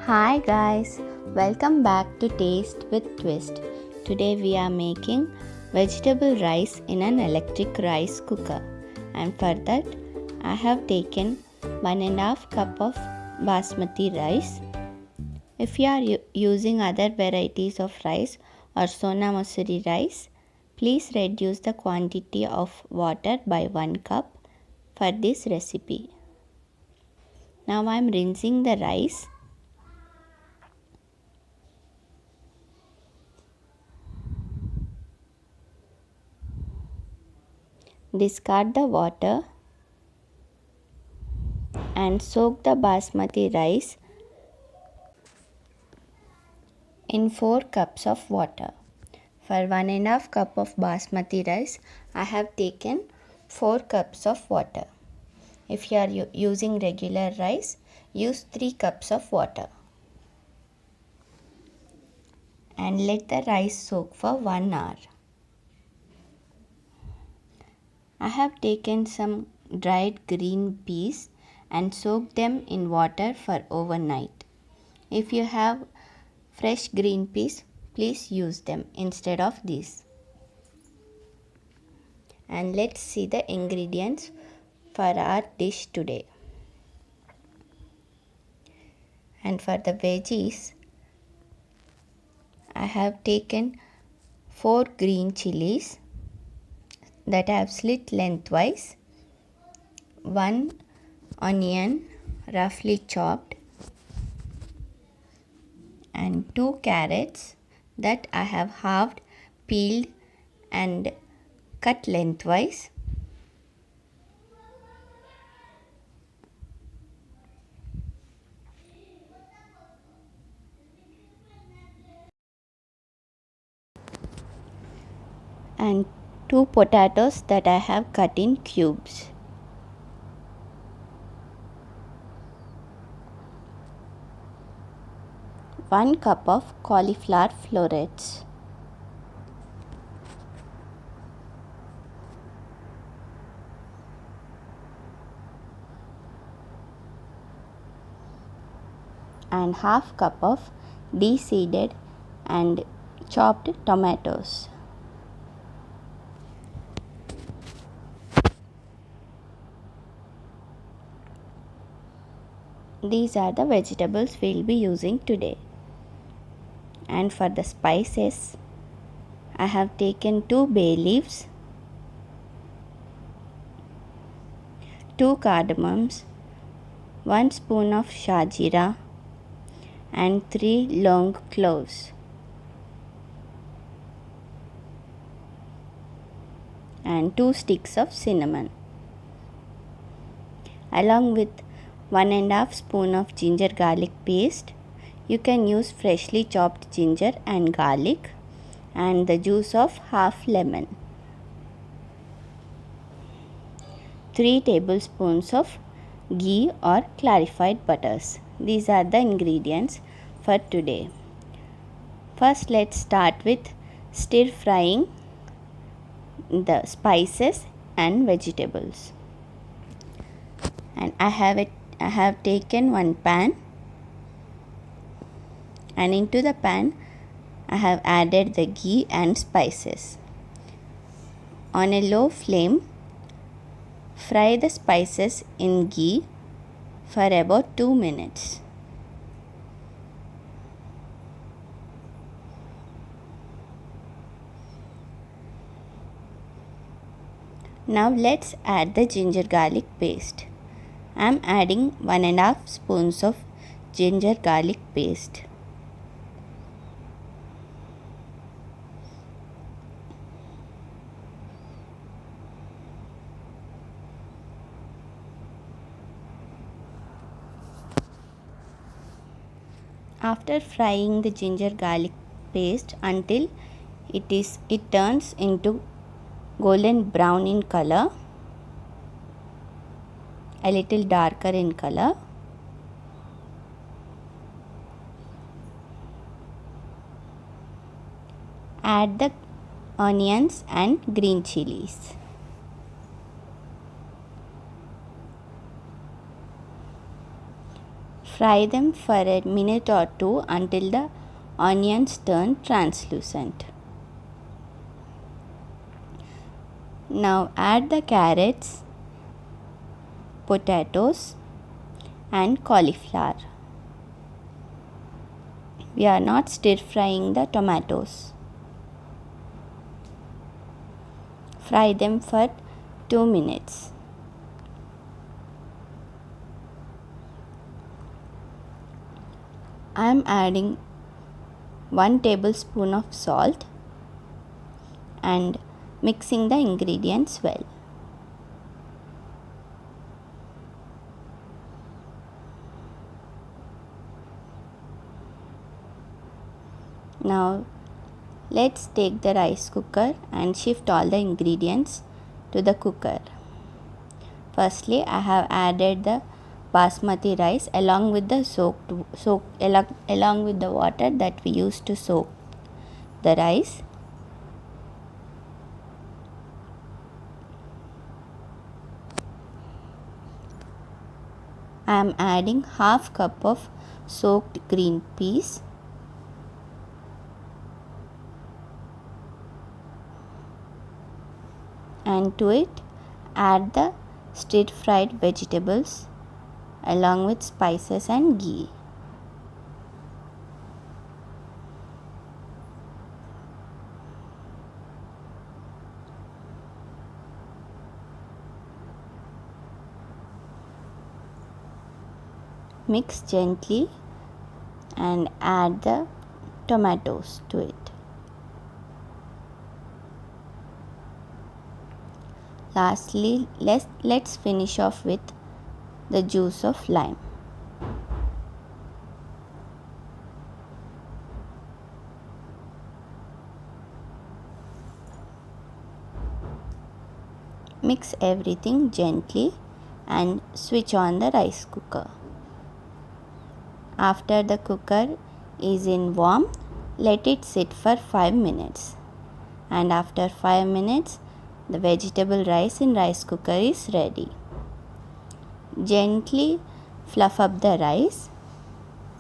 Hi guys, welcome back to Taste with Twist. Today we are making vegetable rice in an electric rice cooker, and for that I have taken 1.5 cup of Basmati rice. If you are using other varieties of rice or Sona Masuri rice, please reduce the quantity of water by 1 cup for this recipe. Now I am rinsing the rice. Discard the water and soak the basmati rice in 4 cups of water. For 1.5 cup of basmati rice, I have taken 4 cups of water. If you are using regular rice, use 3 cups of water. And let the rice soak for 1 hour. I have taken some dried green peas and soaked them in water for overnight. If you have fresh green peas, please use them instead of these. And let's see the ingredients for our dish today. And for the veggies, I have taken 4 green chillies that I have slit lengthwise, 1 onion roughly chopped, and 2 carrots that I have halved, peeled and cut lengthwise, and 2 potatoes that I have cut in cubes. One cup of cauliflower florets. And half cup of deseeded and chopped tomatoes. These are the vegetables we'll be using today. And for the spices, I have taken 2 bay leaves, 2 cardamoms, 1 spoon of Shahjeera and 3 Laung cloves, and 2 sticks of cinnamon, along with 1.5 spoon of ginger garlic paste. You can use freshly chopped ginger and garlic, and the juice of half lemon. 3 tablespoons of ghee or clarified butters. These are the ingredients for today. First, let's start with stir frying the spices and vegetables. And I have taken one pan, and into the pan I have added the ghee and spices. On a low flame, fry the spices in ghee for about 2 minutes. Now let's add the ginger garlic paste. I am adding 1.5 spoons of ginger garlic paste. After frying the ginger garlic paste until it turns into golden brown in color, a little darker in color, add the onions and green chillies. Fry them for a minute or two until the onions turn translucent. Now add the carrots, potatoes and cauliflower. We are not stir frying the tomatoes. Fry them for 2 minutes. I am adding 1 tablespoon of salt and mixing the ingredients well. Now let's take the rice cooker and shift all the ingredients to the cooker. Firstly, I have added the Basmati rice along with the along with the water that we used to soak the rice. I am adding half cup of soaked green peas, and to it add the stir fried vegetables along with spices and ghee. Mix gently and add the tomatoes to it. Lastly, let's finish off with the juice of lime. Mix everything gently and switch on the rice cooker. After the cooker is in warm, let it sit for 5 minutes. And after 5 minutes, the vegetable rice in rice cooker is ready. Gently fluff up the rice.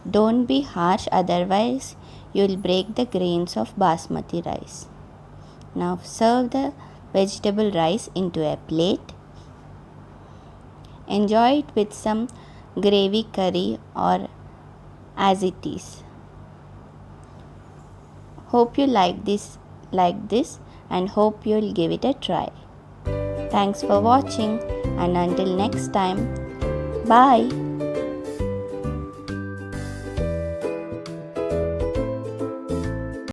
Don't be harsh, otherwise you will break the grains of basmati rice. Now serve the vegetable rice into a plate. Enjoy it with some gravy curry or as it is. Hope you like this and hope you'll give it a try. Thanks for watching, and until next time, bye.